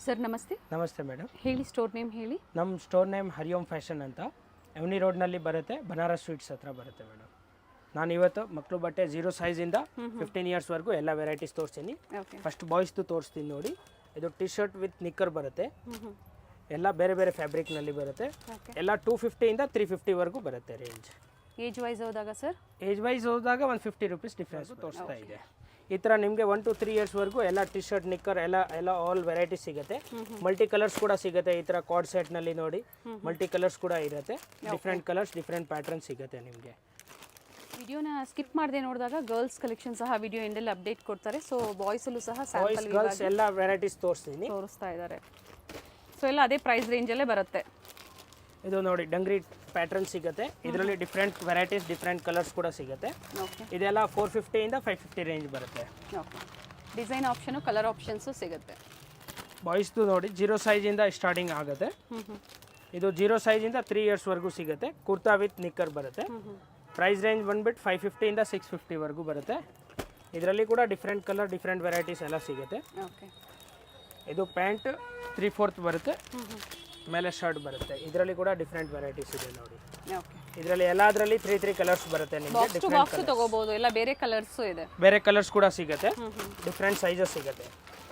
Sir ನಮಸ್ತೆ. ನಮಸ್ತೆ madam. ಹೇಳಿ, ಸ್ಟೋರ್ ನೇಮ್ ಹೇಳಿ. ನಮ್ಮ ಸ್ಟೋರ್ ನೇಮ್ ಹರಿಯೋಮ್ ಫ್ಯಾಷನ್ ಅಂತ ಎವ್ನಿ ರೋಡ್ನಲ್ಲಿ ಬರುತ್ತೆ, ಬನಾರಸ್ ಸ್ವೀಟ್ಸ್ ಹತ್ರ ಬರುತ್ತೆ ಮೇಡಮ್. ನಾನು ಇವತ್ತು ಮಕ್ಕಳು ಬಟ್ಟೆ 0 ಸೈಜಿಂದ 15 ಇಯರ್ಸ್ವರೆಗೂ ಎಲ್ಲ ವೆರೈಟೀಸ್ ತೋರಿಸ್ತೀನಿ. ಫಸ್ಟ್ ಬಾಯ್ಸ್ದು ತೋರಿಸ್ತೀನಿ ನೋಡಿ. ಇದು ಟಿ ಶರ್ಟ್ ವಿತ್ ನಿಕ್ಕರ್ ಬರುತ್ತೆ, ಎಲ್ಲ ಬೇರೆ ಬೇರೆ ಫ್ಯಾಬ್ರಿಕ್ನಲ್ಲಿ ಬರುತ್ತೆ, ಎಲ್ಲ 250 ಇಂದ 350 ವರೆಗೂ ಬರುತ್ತೆ ರೇಂಜ್. ಏಜ್ ವೈಸ್ ಹೋದಾಗ ಸರ್, ಏಜ್ ವೈಸ್ ಹೋದಾಗ ಒಂದು 50 ರೂಪೀಸ್ ಡಿಫ್ರೆನ್ಸ್ ತೋರಿಸ್ತಾ ಇದೆ. ಈ ಥರ ನಿಮಗೆ 1 to 3 ಇಯರ್ಸ್ವರೆಗೂ ಎಲ್ಲ ಟಿ ಶರ್ಟ್ ನಿಕ್ಕರ್ ಎಲ್ಲ ಆಲ್ ವೆರೈಟೀಸ್ ಸಿಗುತ್ತೆ. ಮಲ್ಟಿ ಕಲರ್ಸ್ ಕೂಡ ಸಿಗುತ್ತೆ. ಈ ಥರ ಕಾರ್ಡ್ ಸೆಟ್ನಲ್ಲಿ ನೋಡಿ ಮಲ್ಟಿ ಕಲರ್ಸ್ ಕೂಡ ಇರುತ್ತೆ. ಡಿಫ್ರೆಂಟ್ ಕಲರ್ಸ್ ಡಿಫ್ರೆಂಟ್ ಪ್ಯಾಟರ್ನ್ ಸಿಗುತ್ತೆ ನಿಮಗೆ. ವಿಡಿಯೋನ ಸ್ಕಿಪ್ ಮಾಡದೆ ನೋಡಿದಾಗ ಗರ್ಲ್ಸ್ ಕಲೆಕ್ಷನ್ ಸಹ ವಿಡಿಯೋ ಎಂಡಲ್ಲಿ ಅಪ್ಡೇಟ್ ಕೊಡ್ತಾರೆ. ಸೊ ಬಾಯ್ಸಲ್ಲೂ ಸಹ ಬಾಯ್ಸ್ ಗರ್ಲ್ಸ್ ಎಲ್ಲ ವೆರೈಟೀಸ್ ತೋರಿಸ್ತಾ ಇದ್ದಾರೆ. ಸೊ ಎಲ್ಲ ಅದೇ ಪ್ರೈಸ್ ರೇಂಜಲ್ಲೇ ಬರುತ್ತೆ. ಇದು ನೋಡಿ ಡಂಗ್ರಿ ಪ್ಯಾಟರ್ನ್ ಸಿಗುತ್ತೆ. ಇದರಲ್ಲಿ ಡಿಫ್ರೆಂಟ್ ವೆರೈಟೀಸ್ ಡಿಫ್ರೆಂಟ್ ಕಲರ್ಸ್ ಕೂಡ ಸಿಗುತ್ತೆ. ಇದೆಲ್ಲ 450 ಇಂದ 550 ರೇಂಜ್ ಬರುತ್ತೆ. ಡಿಸೈನ್ ಆಪ್ಷನು ಕಲರ್ ಆಪ್ಷನ್ಸು ಸಿಗುತ್ತೆ. ಬಾಯ್ಸ್ದು ನೋಡಿ 0 ಸೈಜಿಂದ ಸ್ಟಾರ್ಟಿಂಗ್ ಆಗುತ್ತೆ. ಇದು 0 ಸೈಜಿಂದ 3 ಇಯರ್ಸ್ವರೆಗೂ ಸಿಗುತ್ತೆ. ಕುರ್ತಾ ವಿತ್ ನಿಕ್ಕರ್ ಬರುತ್ತೆ. ಪ್ರೈಸ್ ರೇಂಜ್ ಬಂದ್ಬಿಟ್ಟು 550 ಇಂದ 650 ವರೆಗೂ ಬರುತ್ತೆ. ಇದರಲ್ಲಿ ಕೂಡ ಡಿಫ್ರೆಂಟ್ ಕಲರ್ ಡಿಫ್ರೆಂಟ್ ವೆರೈಟೀಸ್ ಎಲ್ಲ ಸಿಗುತ್ತೆ. ಇದು ಪ್ಯಾಂಟ್ 3/4 ಬರುತ್ತೆ, ಮೇಲೆ ಶರ್ಟ್ ಬರುತ್ತೆ. ಇದರಲ್ಲಿ ಕೂಡ ಡಿಫ್ರೆಂಟ್ ವೆರೈಟೀಸ್ ಇದೆ ನೋಡಿ. ಇದರಲ್ಲಿ ಎಲ್ಲದರಲ್ಲಿ 3 ಕಲರ್ಸ್ ಬರುತ್ತೆ ನಿಮಗೆ. ಡಿಫ್ರೆಂಟ್ ತಗೋಬಹುದು, ಎಲ್ಲ ಬೇರೆ ಕಲರ್ಸ್ ಇದೆ, ಬೇರೆ ಕಲರ್ಸ್ ಕೂಡ ಸಿಗುತ್ತೆ, ಡಿಫ್ರೆಂಟ್ ಸೈಜಸ್ ಸಿಗುತ್ತೆ.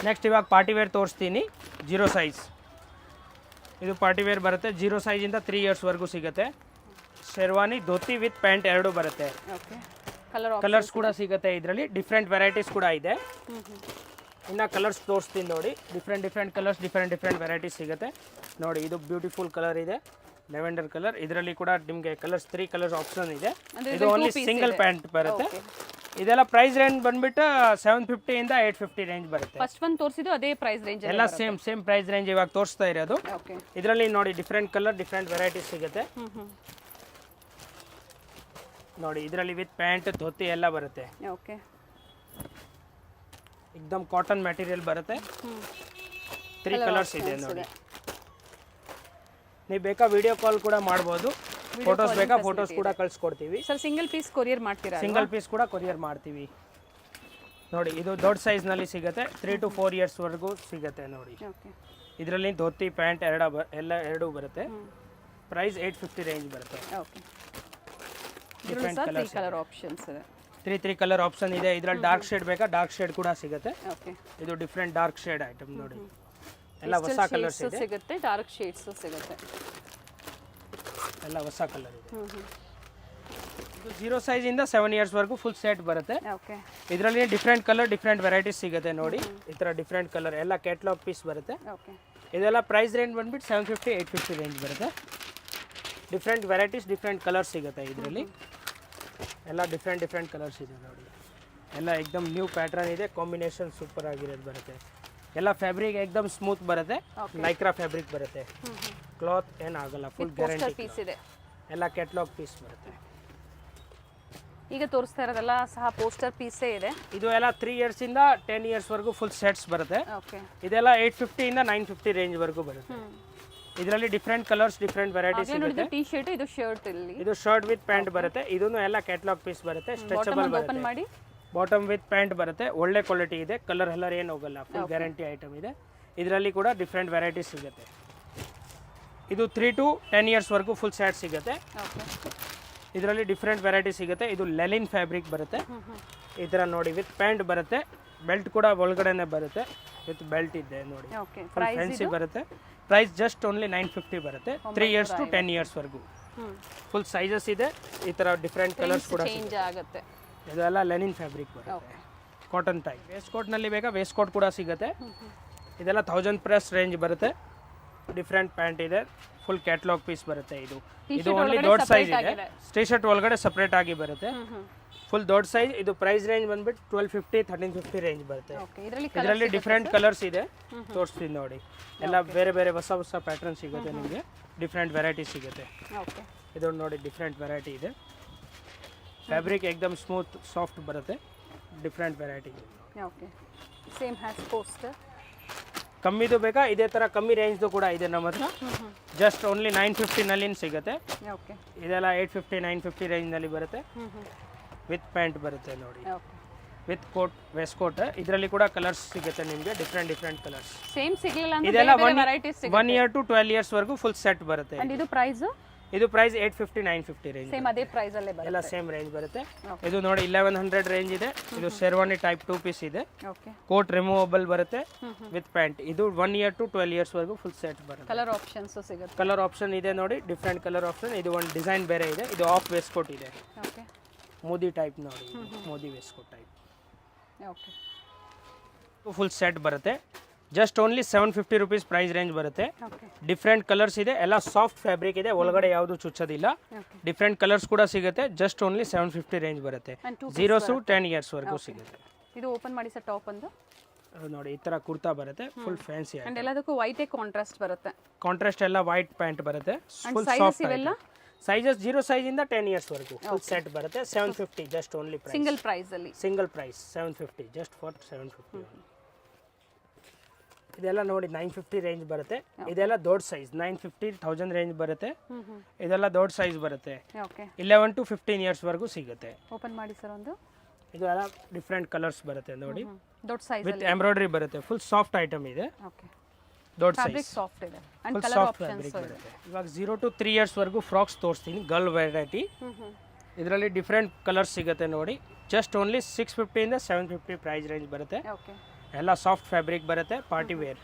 ನೆಕ್ಸ್ಟ್ ಇವಾಗ ಪಾರ್ಟಿ ವೇರ್ ತೋರಿಸ್ತೀನಿ. 0 ಸೈಜ್ ಇದು ಪಾರ್ಟಿ ವೇರ್ ಬರುತ್ತೆ. 0 ಸೈಜಿಂದ 3 ಇಯರ್ಸ್ವರೆಗೂ ಸಿಗುತ್ತೆ. ಶೆರ್ವಾನಿ ಧೋತಿ ವಿತ್ ಪ್ಯಾಂಟ್ ಎರಡು ಬರುತ್ತೆ. ಕಲರ್ಸ್ ಕೂಡ ಸಿಗುತ್ತೆ. ಇದರಲ್ಲಿ ಡಿಫ್ರೆಂಟ್ ವೆರೈಟೀಸ್ ಕೂಡ ಇದೆ. ಇನ್ನು ಕಲರ್ಸ್ ತೋರಿಸ್ತೀನಿ ನೋಡಿ. ಡಿಫ್ರೆಂಟ್ ಕಲರ್ಸ್ ಡಿಫ್ರೆಂಟ್ ವೆರೈಟೀಸ್ ಸಿಗುತ್ತೆ ನೋಡಿ. ಇದು ಬ್ಯೂಟಿಫುಲ್ ಕಲರ್ ಇದೆ, ಲೆವೆಂಡರ್ ಕಲರ್. ಇದರಲ್ಲಿ ಕೂಡ ನಿಮಗೆ ಕಲರ್ಸ್ 3 ಕಲರ್ಸ್ ಆಪ್ಷನ್ ಇದೆ. ಇದು ಓನ್ಲಿ ಸಿಂಗಲ್ ಪ್ಯಾಂಟ್ ಬರುತ್ತೆ. ಇದೆಲ್ಲ ಪ್ರೈಸ್ ರೇಂಜ್ ಬಂದ್ಬಿಟ್ಟು 750 ಇಂದ 850 ರೇಂಜ್ ಬರುತ್ತೆ. ಫಸ್ಟ್ ಒನ್ ತೋರಿಸಿದ್ದು ಅದೇ ಪ್ರೈಸ್ ರೇಂಜ್, ಎಲ್ಲ ಸೇಮ್ ಪ್ರೈಸ್ ರೇಂಜ್ ಇವಾಗ ತೋರಿಸ್ತಾ ಇರೋದು. ಇದರಲ್ಲಿ ನೋಡಿ ಡಿಫ್ರೆಂಟ್ ಕಲರ್ ಡಿಫ್ರೆಂಟ್ ವೆರೈಟೀಸ್ ಸಿಗುತ್ತೆ ನೋಡಿ. ಇದರಲ್ಲಿ ವಿತ್ ಪ್ಯಾಂಟ್ ಧೋತಿ ಎಲ್ಲ ಬರುತ್ತೆ. एकदम कॉटन मटेरियल ಬರುತ್ತೆ. 3 ಕಲರ್ಸ್ ಇದೆ ನೋಡಿ. ನೀವು ಬೇಕಾ ವಿಡಿಯೋ ಕಾಲ್ ಕೂಡ ಮಾಡಬಹುದು. ಫೋಟೋಸ್ ಬೇಕಾ ಫೋಟೋಸ್ ಕೂಡ ಕಳಿಸ್ಕೊಡ್ತೀವಿ. ಸರ್ ಸಿಂಗಲ್ ಪೀಸ್ ಕೊರಿಯರ್ ಮಾಡ್ತೀರಾ? ಸಿಂಗಲ್ ಪೀಸ್ ಕೂಡ ಕೊರಿಯರ್ ಮಾಡ್ತೀವಿ ನೋಡಿ. ಇದು ದೊಡ್ಡ ಸೈಜ್ ನಲ್ಲಿ ಸಿಗುತ್ತೆ. 3 to 4 ಇಯರ್ಸ್ ವರೆಗೂ ಸಿಗುತ್ತೆ ನೋಡಿ. ಇದರಲ್ಲಿ ಧೋತಿ ಪ್ಯಾಂಟ್ ಎರಡು ಬರುತ್ತೆ. ಪ್ರೈಸ್ 850 ರೇಂಜ್ ಬರುತ್ತೆ. ಡಿಫರೆಂಟ್ ಕಲರ್ ಆಪ್ಷನ್ಸ್ ಇದೆ. 3 ಕಲರ್ ಆಪ್ಷನ್ ಇದೆ. ಇದರಲ್ಲಿ ಡಾರ್ಕ್ ಶೇಡ್ ಬೇಕಾ ಡಾರ್ಕ್ ಶೇಡ್ ಕೂಡ ಸಿಗುತ್ತೆ. ಇದು ಡಿಫ್ರೆಂಟ್ ಡಾರ್ಕ್ ಶೇಡ್ ಐಟಮ್ ನೋಡಿ. ಎಲ್ಲ ಹೊಸ ಕಲರ್ಸ್ ಇದೆ ಸಿಗುತ್ತೆ, ಡಾರ್ಕ್ ಶೇಡ್ಸ್ ಸಿಗುತ್ತೆ, ಎಲ್ಲ ಹೊಸ ಕಲರ್ ಇದೆ. ಇದು 0 ಸೈಜ್ ಇಂದ 7 ಇಯರ್ಸ್ ವರೆಗೂ ಫುಲ್ ಸೆಟ್ ಬರುತ್ತೆ. ಇದರಲ್ಲಿ ಡಿಫ್ರೆಂಟ್ ಕಲರ್ ಡಿಫ್ರೆಂಟ್ ವೆರೈಟೀಸ್ ಸಿಗುತ್ತೆ ನೋಡಿ. ಈ ಥರ ಡಿಫ್ರೆಂಟ್ ಕಲರ್ ಎಲ್ಲ ಕ್ಯಾಟ್ಲಾಗ್ ಪೀಸ್ ಬರುತ್ತೆ. ಇದೆಲ್ಲ ಪ್ರೈಸ್ ರೇಂಜ್ ಬಂದ್ಬಿಟ್ಟು 750 850 ರೇಂಜ್ ಬರುತ್ತೆ. ಡಿಫ್ರೆಂಟ್ ವೆರೈಟೀಸ್ ಡಿಫ್ರೆಂಟ್ ಕಲರ್ಸ್ ಸಿಗುತ್ತೆ. ಇದರಲ್ಲಿ ಎಲ್ಲ ಡಿಫ್ರೆಂಟ್ ಕಲರ್ಸ್ ಇದೆ ನೋಡಿ. ಎಲ್ಲ ಎಕ್ದಮ್ ನ್ಯೂ ಪ್ಯಾಟರ್ನ್ ಇದೆ. ಕಾಂಬಿನೇಷನ್ ಸೂಪರ್ ಆಗಿರೋದು ಬರುತ್ತೆ. ಎಲ್ಲ ಫ್ಯಾಬ್ರಿಕ್ ಎಕ್ದಮ್ ಸ್ಮೂತ್ ಬರುತ್ತೆ. ನೈಕ್ರಾ ಫ್ಯಾಬ್ರಿಕ್ ಬರುತ್ತೆ. ಕ್ಲಾತ್ ಏನಾಗಲ್ಲ, ಫುಲ್ ಗ್ಯಾರಂಟಿ ಪೀಸ್ ಇದೆ. ಎಲ್ಲ ಕ್ಯಾಟ್ಲಾಗ್ ಪೀಸ್ ಬರುತ್ತೆ. ಈಗ ತೋರಿಸ್ತಾ ಇರೋದೆಲ್ಲ ಸಹ ಪೋಸ್ಟರ್ ಪೀಸೇ ಇದೆ. ಇದು ಎಲ್ಲ 3 ಇಯರ್ಸ್ ಇಂದ 10 ಇಯರ್ಸ್ ವರೆಗೂ ಫುಲ್ ಸೆಟ್ಸ್ ಬರುತ್ತೆ. ಇದೆಲ್ಲ 850 ಇಂದ 950 ರೇಂಜ್ ವರೆಗೂ ಬರುತ್ತೆ. ಇದರಲ್ಲಿ ಡಿಫ್ರೆಂಟ್ ಕಲರ್ಸ್ ಡಿಫ್ರೆಂಟ್ ವೆರೈಟೀಸ್ ಇದೆ. ಟಿ ಶರ್ಟ್, ಇದು ಶರ್ಟ್, ಇಲ್ಲಿ ಇದು ಶರ್ಟ್ ವಿತ್ ಪ್ಯಾಂಟ್ ಬರುತ್ತೆ. ಇದನ್ನು ಎಲ್ಲ ಕ್ಯಾಟ್ಲಾಗ್ ಪೀಸ್ ಬರುತ್ತೆ. ಸ್ಟ್ರೆಚಬಲ್ ಬರುತ್ತೆ. ಬಾಟಮ್ ವಿತ್ ಪ್ಯಾಂಟ್ ಬರುತ್ತೆ. ಒಳ್ಳೆ ಕ್ವಾಲಿಟಿ ಇದೆ. ಕಲರ್ ಏನು ಹೋಗಲ್ಲ, ಫುಲ್ ಗ್ಯಾರಂಟಿ ಐಟಮ್ ಇದೆ. ಇದರಲ್ಲಿ ಕೂಡ ಡಿಫ್ರೆಂಟ್ ವೆರೈಟೀಸ್ ಸಿಗುತ್ತೆ. ಇದು 3 to 10 ಇಯರ್ಸ್ ವರೆಗೂ ಫುಲ್ ಸೆಟ್ ಸಿಗುತ್ತೆ. ಇದರಲ್ಲಿ ಡಿಫ್ರೆಂಟ್ ವೆರೈಟಿ ಸಿಗುತ್ತೆ. ಇದು ಲೆಲಿನ್ ಫ್ಯಾಬ್ರಿಕ್ ಬರುತ್ತೆ. ಈ ಥರ ನೋಡಿ ವಿತ್ ಪ್ಯಾಂಟ್ ಬರುತ್ತೆ. ಬೆಲ್ಟ್ ಕೂಡ ಒಳಗಡೆನೆ ಬರುತ್ತೆ. ವಿತ್ ಬೆಲ್ಟ್ ಇದೆ ನೋಡಿ. ಫ್ಯಾನ್ಸಿ ಬರುತ್ತೆ. ಪ್ರೈಸ್ ಜಸ್ಟ್ ಓನ್ಲಿ 950 ಬರುತ್ತೆ. 3 ಇಯರ್ಸ್ ಟು 10 ಇಯರ್ಸ್ ವರೆಗೂ ಫುಲ್ ಸೈಜಸ್ ಇದೆ. ಈ ಥರ ಡಿಫ್ರೆಂಟ್ ಕಲರ್ಸ್ ಕೂಡ ಆಗುತ್ತೆ. ಇದೆಲ್ಲ ಲೆನಿನ್ ಫ್ಯಾಬ್ರಿಕ್ ಬರುತ್ತೆ. Cotton type. ವೇಸ್ಟ್ ಕೋಟ್ನಲ್ಲಿ ಬೇಕಾ ವೇಸ್ಟ್ ಕೋಟ್ ಕೂಡ ಸಿಗುತ್ತೆ. ಇದೆಲ್ಲ 1000+ ರೇಂಜ್ ಬರುತ್ತೆ. ಡಿಫ್ರೆಂಟ್ ಪ್ಯಾಂಟ್ ಇದೆ. ಫುಲ್ ಕ್ಯಾಟ್ಲಾಗ್ ಪೀಸ್ ಬರುತ್ತೆ. ಇದು ಓನ್ಲಿ ದೊಡ್ಡ ಸೈಜ್ ಇದೆ. ಟಿ ಶರ್ಟ್ ಒಳಗಡೆ ಸಪ್ರೇಟ್ ಆಗಿ ಬರುತ್ತೆ. ಫುಲ್ ದೊಡ್ಡ ಸೈಜ್. ಇದು ಪ್ರೈಸ್ ರೇಂಜ್ ಬಂದ್ಬಿಟ್ಟು 1250 1350 ರೇಂಜ್ ಬರುತ್ತೆ. ಇದರಲ್ಲಿ ಡಿಫ್ರೆಂಟ್ ಕಲರ್ಸ್ ಇದೆ. ತೋರಿಸ್ತೀನಿ ನೋಡಿ. ಎಲ್ಲ ಬೇರೆ ಹೊಸ ಪ್ಯಾಟರ್ನ್ ಸಿಗುತ್ತೆ ನಿಮಗೆ. ಡಿಫ್ರೆಂಟ್ ವೆರೈಟಿ ಸಿಗುತ್ತೆ. ಇದು ನೋಡಿ ಡಿಫ್ರೆಂಟ್ ವೆರೈಟಿ ಇದೆ. ಫ್ಯಾಬ್ರಿಕ್ ಎಕ್ದಮ್ ಸ್ಮೂತ್ ಸಾಫ್ಟ್ ಬರುತ್ತೆ. Different variety. Same has poster. ಕಮ್ಮಿದು ಬೇಕಾ ಇದೇ ಥರ ಕಮ್ಮಿ ರೇಂಜ್ದು ಕೂಡ ಇದೆ ನಮ್ಮ ಹತ್ರ. ಜಸ್ಟ್ ಓನ್ಲಿ 950 ನಲ್ಲಿ ಸಿಗುತ್ತೆ. ಇದೆಲ್ಲ 850 950 ರೇಂಜ್ನಲ್ಲಿ ಬರುತ್ತೆ. ವಿತ್ ಪ್ಯಾಂಟ್ ಬರುತ್ತೆ ನೋಡಿ. With coat waistcoat. ಇದರಲ್ಲಿ ಕೂಡ ಕಲರ್ಸ್ ಸಿಗುತ್ತೆ ನಿಮಗೆ, ಡಿಫ್ರೆಂಟ್ ಕಲರ್ಸ್. ಸೇಮ್ ಸಿಗಲಿಲ್ಲ ಇದೆಲ್ಲ ಅಂದ್ರೆ ವೆರೈಟೀಸ್ ಸಿಗುತ್ತೆ. 1 year to 12 years ವರೆಗೂ ಫುಲ್ ಸೆಟ್ ಬರುತ್ತೆ. ಅಂಡ್ ಇದು ಪ್ರೈಸ್ ಇದು ಪ್ರೈಸ್ 850 950 ರೇಂಜ್. ಸೇಮ್ ಅದೇ ಪ್ರೈಸ್ ಅಲ್ಲೇ ಬರುತ್ತೆ. ಎಲ್ಲ ಸೇಮ್ ರೇಂಜ್ ಬರುತ್ತೆ. ಇದು ನೋಡಿ 1100 ರೇಂಜ್ ಇದೆ. ಇದು ಶೆರ್ವಾನಿ ಟೈಪ್ 2 ಪೀಸ್ ಇದೆ. ಓಕೆ. ಕೋಟ್ ರಿಮೂವಬಲ್ ಬರುತ್ತೆ ವಿತ್ ಪ್ಯಾಂಟ್. ಇದು 1 year to 12 years ವರೆಗೂ ಫುಲ್ ಸೆಟ್ ಬರುತ್ತೆ. ಕಲರ್ ಆಪ್ಷನ್ಸ್ ಸಿಗುತ್ತೆ. ಕಲರ್ ಆಪ್ಷನ್ ಇದೆ ನೋಡಿ, ಡಿಫ್ರೆಂಟ್ ಕಲರ್ ಆಪ್ಷನ್. ಇದು ಒಂದು ಡಿಸೈನ್ ಬೇರೆ ಇದೆ. ಇದು ಆಫ್ ವೇಸ್ಟ್ ಕೋಟ್ ಇದೆ. ಓಕೆ. ಮೋದಿ ಟೈಪ್ ನೋಡಿ, Modi waist coat type. Okay. Full set ಬರುತ್ತೆ. Just only 750 rupees price range ಬರುತ್ತೆ. ಓಕೆ. ಡಿಫ್ರೆಂಟ್ ಕಲರ್ಸ್ ಇದೆ, ಎಲ್ಲ ಸಾಫ್ಟ್ ಫ್ಯಾಬ್ರಿಕ್ ಇದೆ, ಒಳಗಡೆ ಯಾವುದು ಚುಚ್ಚೋದಿಲ್ಲ. ಡಿಫ್ರೆಂಟ್ ಕಲರ್ಸ್ ಕೂಡ ಸಿಗುತ್ತೆ. ಜಸ್ಟ್ ಓನ್ಲಿ 750 ರೇಂಜ್ ಬರುತ್ತೆ. 0 to 10 years ವರೆಗೂ ಸಿಗುತ್ತೆ. ಇದು ಓಪನ್ ಮಾಡಿ ಸರ್ ಟಾಪ್ ಒಂದು ನೋಡಿ, ಈ ತರ ಕುರ್ತಾ ಬರುತ್ತೆ, ಫುಲ್ ಫ್ಯಾನ್ಸಿ. ಅಂಡ್ ಎಲ್ಲದಕ್ಕೂ ವೈಟ್ ಕಾಂಟ್ರಾಸ್ಟ್ ಬರುತ್ತೆ. ಕಾಂಟ್ರಾಸ್ಟ್ ಎಲ್ಲ ವೈಟ್ ಪ್ಯಾಂಟ್ ಬರುತ್ತೆ, ಫುಲ್ ಸೈಜಸ್ ಸಾಫ್ಟ್. ಇವೆಲ್ಲ ಸೈಜಸ್ 0 size ಇಂದ 10 years ವರೆಗೂ ಫುಲ್ ಸೆಟ್ ಬರುತ್ತೆ. 750 just only price. Single price ಅಲ್ಲಿ ಸಿಂಗಲ್ ಪ್ರೈಸ್ 750 ಜಸ್ಟ್ ಫಾರ್ 750. ಇದೆಲ್ಲ ನೋಡಿ 950 ರೇಂಜ್ ಬರುತ್ತೆ. ಇದೆಲ್ಲ ದೊಡ್ಡ ಸೈಜ್ 950 1000 ರೇಂಜ್ ಬರುತ್ತೆ. ಇದೆಲ್ಲ ದೊಡ್ಡ ಸೈಜ್ ಬರುತ್ತೆ. ಓಕೆ. 11 to 15 years ವರೆಗೂ ಸಿಗುತ್ತೆ. ಓಪನ್ ಮಾಡಿ ಸರ್ ಒಂದು. ಇದು ಎಲ್ಲ ಡಿಫ್ರೆಂಟ್ ಕಲರ್ಸ್ ಬರುತ್ತೆ ನೋಡಿ, ದೊಡ್ಡ ಸೈಜ್ ವಿತ್ ಎಂಬ್ರಾಯ್ಡರಿ ಬರುತ್ತೆ. ಫುಲ್ ಸಾಫ್ಟ್ ಐಟಮ್ ಇದೆ. ಓಕೆ. ದೊಡ್ಡ ಫ್ಯಾಬ್ರಿಕ್ ಸೈಜ್ ಸಾಫ್ಟ್ ಇದೆ and full colour soft options fabric ಇದೆ. ಬರುತ್ತೆ. ಇವಾಗ 0 to 3 years ವರೆಗೂ ಫ್ರಾಕ್ಸ್ ತೋರಿಸ್ತೀನಿ, ಗರ್ಲ್ ವೆರೈಟಿ. ಇದರಲ್ಲಿ ಡಿಫ್ರೆಂಟ್ ಕಲರ್ಸ್ ಸಿಗುತ್ತೆ ನೋಡಿ. ಜಸ್ಟ್ ಓನ್ಲಿ 650 ಇಂದ 750 ಪ್ರೈಸ್ ರೇಂಜ್ ಬರುತ್ತೆ. ಓಕೆ. ಎಲ್ಲ ಸಾಫ್ಟ್ ಫ್ಯಾಬ್ರಿಕ್ ಬರುತ್ತೆ, ಪಾರ್ಟಿ ವೇರ್.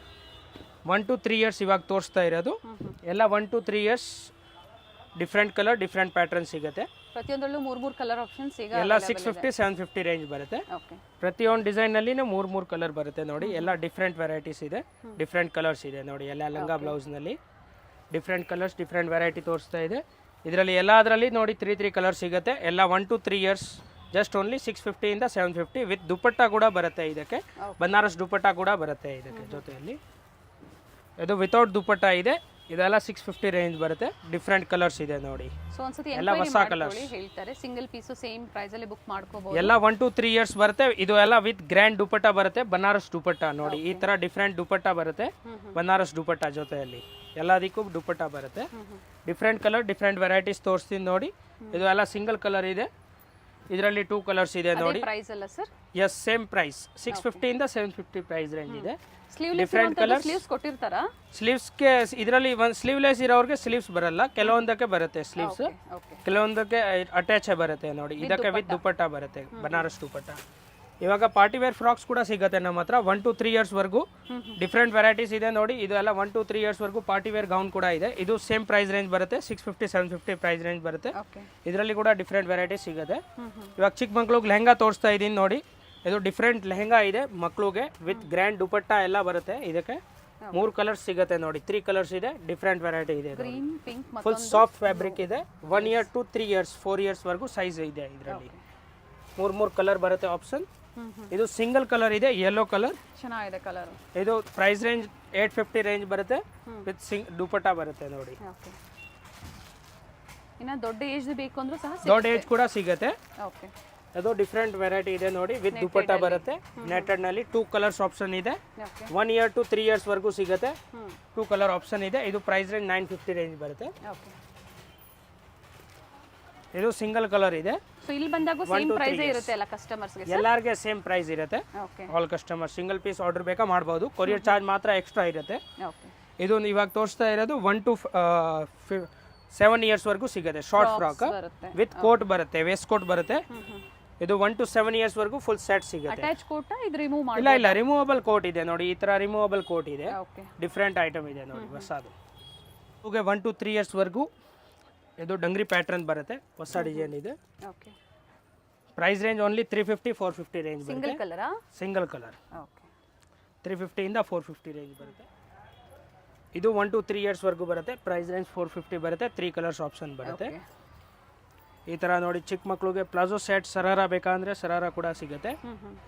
1 to 3 years ಇವಾಗ ತೋರಿಸ್ತಾ ಇರೋದು. ಎಲ್ಲ 1 to 3 years different colour different pattern ಸಿಗುತ್ತೆ. ಪ್ರತಿಯೊಂದರಲ್ಲೂ 3 ಕಲರ್ ಆಪ್ಷನ್ಸ್ ಈಗ ಎಲ್ಲ 650 750 ರೇಂಜ್ ಬರುತ್ತೆ. ಓಕೆ. ಪ್ರತಿಯೊಂದು ಡಿಸೈನಲ್ಲಿ 3 ಕಲರ್ ಬರುತ್ತೆ ನೋಡಿ. ಎಲ್ಲ ಡಿಫ್ರೆಂಟ್ ವೆರೈಟೀಸ್ ಇದೆ, ಡಿಫ್ರೆಂಟ್ ಕಲರ್ಸ್ ಇದೆ ನೋಡಿ. ಎಲ್ಲ ಲಂಗ ಬ್ಲೌಸ್ನಲ್ಲಿ ಡಿಫ್ರೆಂಟ್ ಕಲರ್ಸ್ ಡಿಫ್ರೆಂಟ್ ವೆರೈಟಿ ತೋರಿಸ್ತಾ ಇದೆ. ಇದರಲ್ಲಿ ಎಲ್ಲದರಲ್ಲಿ ನೋಡಿ 3 ಕಲರ್ ಸಿಗುತ್ತೆ. ಎಲ್ಲ 1 to 3 years ಜಸ್ಟ್ ಓನ್ಲಿ 650 ಇಂದ 750 ವಿತ್ ದುಪಟ್ಟ ಕೂಡ ಬರುತ್ತೆ. ಇದಕ್ಕೆ ಬನಾರಸ್ ದುಪಟ್ಟ ಕೂಡ ಬರುತ್ತೆ ಇದಕ್ಕೆ ಜೊತೆಯಲ್ಲಿ. ಇದು ವಿತೌಟ್ ದುಪಟ್ಟ ಇದೆ. ಇದೆಲ್ಲ 650 ರೇಂಜ್ ಬರುತ್ತೆ. ಡಿಫ್ರೆಂಟ್ ಕಲರ್ಸ್ ಇದೆ ನೋಡಿ. ಸೊ ಒಂದ್ಸತಿ ಎಲ್ಲ ಹೊಸ ಕಲರ್ಸ್ ಹೇಳ್ತಾರೆ. ಸಿಂಗಲ್ ಪೀಸ್ ಸೇಮ್ ಪ್ರೈಸ್ ಅಲ್ಲಿ ಬುಕ್ ಮಾಡ್ಕೋಬಹುದು. ಎಲ್ಲ 1 to 3 years ಬರುತ್ತೆ. ಇದು ಎಲ್ಲ ವಿತ್ ಗ್ರ್ಯಾಂಡ್ ದುಪಟ್ಟ ಬರುತ್ತೆ, ಬನಾರಸ್ ದುಪಟ್ಟ ನೋಡಿ. ಈ ತರ ಡಿಫ್ರೆಂಟ್ ದುಪಟ್ಟ ಬರುತ್ತೆ, ಬನಾರಸ್ ದುಪಟ್ಟ ಜೊತೆಯಲ್ಲಿ ಎಲ್ಲದಕ್ಕೂ ದುಪಟ್ಟ ಬರುತ್ತೆ. ಡಿಫ್ರೆಂಟ್ ಕಲರ್ ಡಿಫ್ರೆಂಟ್ ವೆರೈಟೀಸ್ ತೋರಿಸ್ತೀನಿ ನೋಡಿ. ಇದು ಎಲ್ಲ ಸಿಂಗಲ್ ಕಲರ್ ಇದೆ. ಇದರಲ್ಲಿ 2 ಕಲರ್ಸ್ ಇದೆ ನೋಡಿ. ಪ್ರೈಸ್ ಅಲ್ಲ ಸರ್? ಎಸ್, ಸೇಮ್ ಪ್ರೈಸ್ 650 ಇಂದ 750 ಪ್ರೈಸ್ ರೇಂಜ್ ಇದೆ. ಡಿಫ್ರೆಂಟ್ ಕಲರ್ ಸ್ಲೀವ್ಸ್ ಕೊಟ್ಟಿರ್ತಾರಾ? ಸ್ಲೀವ್ಸ್ಗೆ ಇದರಲ್ಲಿ ಒಂದು ಸ್ಲೀವ್ಲೆಸ್ ಇರೋರಿಗೆ ಸ್ಲೀವ್ಸ್ ಬರಲ್ಲ, ಕೆಲವೊಂದಕ್ಕೆ ಬರುತ್ತೆ ಸ್ಲೀವ್ಸ್, ಕೆಲವೊಂದಕ್ಕೆ ಅಟ್ಯಾಚ್ ಬರುತ್ತೆ ನೋಡಿ. ಇದಕ್ಕೆ ವಿತ್ ದುಪಟ್ಟ ಬರುತ್ತೆ, ಬನಾರಸ್ ದುಪಟ್ಟ. ಇವಾಗ ಪಾರ್ಟಿ ವೇರ್ ಫ್ರಾಕ್ಸ್ ಕೂಡ ಸಿಗುತ್ತೆ ನಮ್ಮ ಹತ್ರ 1 to 3 years ವರೆಗೂ. ಡಿಫ್ರೆಂಟ್ ವೆರೈಟೀಸ್ ಇದೆ ನೋಡಿ. ಇದು ಎಲ್ಲ 1 to 3 years ವರೆಗೂ ಪಾರ್ಟಿ ವೇರ್ ಗೌನ್ ಕೂಡ ಇದೆ. ಇದು ಸೇಮ್ ಪ್ರೈಸ್ ರೇಂಜ್ ಬರುತ್ತೆ, 650 750 ಪ್ರೈಸ್ ರೇಂಜ್ ಬರುತ್ತೆ. ಇದರಲ್ಲಿ ಕೂಡ ಡಿಫ್ರೆಂಟ್ ವೆರೈಟೀಸ್ ಸಿಗುತ್ತೆ. ಇವಾಗ ಚಿಕ್ಕ ಮಕ್ಳಿಗೆ ಲೆಹಂಗಾ ತೋರಿಸ್ತಾ ಇದ್ದೀನಿ ನೋಡಿ. ಇದು ಡಿಫ್ರೆಂಟ್ ಲೆಹಂಗಾ ಇದೆ ಮಕ್ಕಳಿಗೆ ವಿತ್ ಗ್ರ್ಯಾಂಡ್ ದುಪಟ್ಟ ಎಲ್ಲ ಬರುತ್ತೆ. ಇದಕ್ಕೆ 3 ಕಲರ್ಸ್ ಸಿಗುತ್ತೆ ನೋಡಿ. 3 ಕಲರ್ಸ್ ಇದೆ, ಡಿಫ್ರೆಂಟ್ ವೆರೈಟಿ ಇದೆ. Green, pink, full soft fabric ಇದೆ. 1 year to 3 years 4 years ವರೆಗೂ ಸೈಜ್ ಇದೆ. ಇದರಲ್ಲಿ 3 ಕಲರ್ ಬರುತ್ತೆ ಆಪ್ಷನ್. ಇದು ಸಿಂಗಲ್ ಕಲರ್ ಇದೆ, ಯೆಲ್ಲೋ ಕಲರ್ ಚೆನ್ನಾಗಿದೆ ಕಲರ್. ಇದು ಪ್ರೈಸ್ ರೇಂಜ್ 850 ರೇಂಜ್ ಬರುತ್ತೆ ವಿತ್ ದುಪಟ್ಟ ಬರುತ್ತೆ ನೋಡಿ. ಇನ್ನ ದೊಡ್ಡ ಏಜ್ ಬೇಕು ಅಂದ್ರೂ ಸಹ ದೊಡ್ಡ ಏಜ್ ಕೂಡ ಸಿಗುತ್ತೆ. ಓಕೆ. ಅದು ಡಿಫ್ರೆಂಟ್ ವೆರೈಟಿ ಇದೆ ನೋಡಿ, ವಿತ್ ದುಪಟ್ಟ ಬರುತ್ತೆ. ನೆಟೆಡ್ ನಲ್ಲಿ 2 ಕಲರ್ಸ್ ಆಪ್ಷನ್ ಇದೆ. 1 year to 3 years ವರೆಗೂ ಸಿಗುತ್ತೆ. 2 ಕಲರ್ ಆಪ್ಷನ್ ಇದೆ. ಇದು ಪ್ರೈಸ್ ರೇಂಜ್ 950 ರೇಂಜ್ ಬರುತ್ತೆ. ಇದು ಸಿಂಗಲ್ ಕಲರ್ ಇದೆ. ಸೊ ಇಲ್ಲಿ ಬಂದಾಗ ಸೇಮ್ ಪ್ರೈಸ್ ಇರುತ್ತೆ ಎಲ್ಲ ಕಸ್ಟಮರ್ಸ್ ಗೆ? ಎಲ್ಲರಿಗೆ ಸೇಮ್ ಪ್ರೈಸ್ ಇರುತ್ತೆ. Okay. All customer single piece order ಬೇಕಾ ಮಾಡಬಹುದು. ಕೊರಿಯರ್ ಚಾರ್ಜ್ ಮಾತ್ರ ಎಕ್ಸ್ಟ್ರಾ ಇರುತ್ತೆ. ಓಕೆ. ಇದು ಇವಾಗ ತೋರಿಸ್ತಾ ಇರೋದು 1 to 7 years ವರೆಗೂ ಸಿಗುತ್ತೆ. ಶಾರ್ಟ್ ಫ್ರಾಕ್ ವಿತ್ ಕೋಟ್ ಬರುತ್ತೆ, ವೇಸ್ಟ್ ಕೋಟ್ ಬರುತ್ತೆ. ಇದು 1 to 7 years ವರೆಗೂ ಫುಲ್ ಸೆಟ್ ಸಿಗುತ್ತೆ. ಅಟ್ಯಾಚ್ ಕೋಟ್ ಇದು ರಿಮೂವ್ ಮಾಡಿ? ಇಲ್ಲ, ರಿಮೂವಬಲ್ ಕೋಟ್ ಇದೆ ನೋಡಿ. ಈ ತರ ರಿಮೂವಬಲ್ ಕೋಟ್ ಇದೆ. ಓಕೆ. ಡಿಫ್ರೆಂಟ್ ಐಟಮ್ ಇದೆ ನೋಡಿ ಹೊಸದು. 1 to 3 years ವರೆಗೂ ಇದು ಡಂಗ್ರಿ ಪ್ಯಾಟರ್ನ್ ಬರುತ್ತೆ, ಹೊಸ ಡಿಸೈನ್ ಇದೆ. Okay. Price range only 350 450 range ಬರುತ್ತೆ. ಸಿಂಗಲ್ ಕಲರಾ? Single colour. ಓಕೆ. 350 ಇಂದ 450 ರೇಂಜ್ ಬರುತ್ತೆ. ಇದು 1 to 3 years ವರೆಗೂ ಬರುತ್ತೆ. ಪ್ರೈಸ್ ರೇಂಜ್ 450 ಬರುತ್ತೆ. 3 ಕಲರ್ಸ್ ಆಪ್ಷನ್ ಬರುತ್ತೆ. ಈ ತರ ನೋಡಿ. ಚಿಕ್ಕ ಮಕ್ಕಳಿಗೆ ಪ್ಲಾಜೋ ಸೆಟ್ ಸರಾರ ಬೇಕಂದ್ರೆ ಸರಾರ ಕೂಡ ಸಿಗುತ್ತೆ.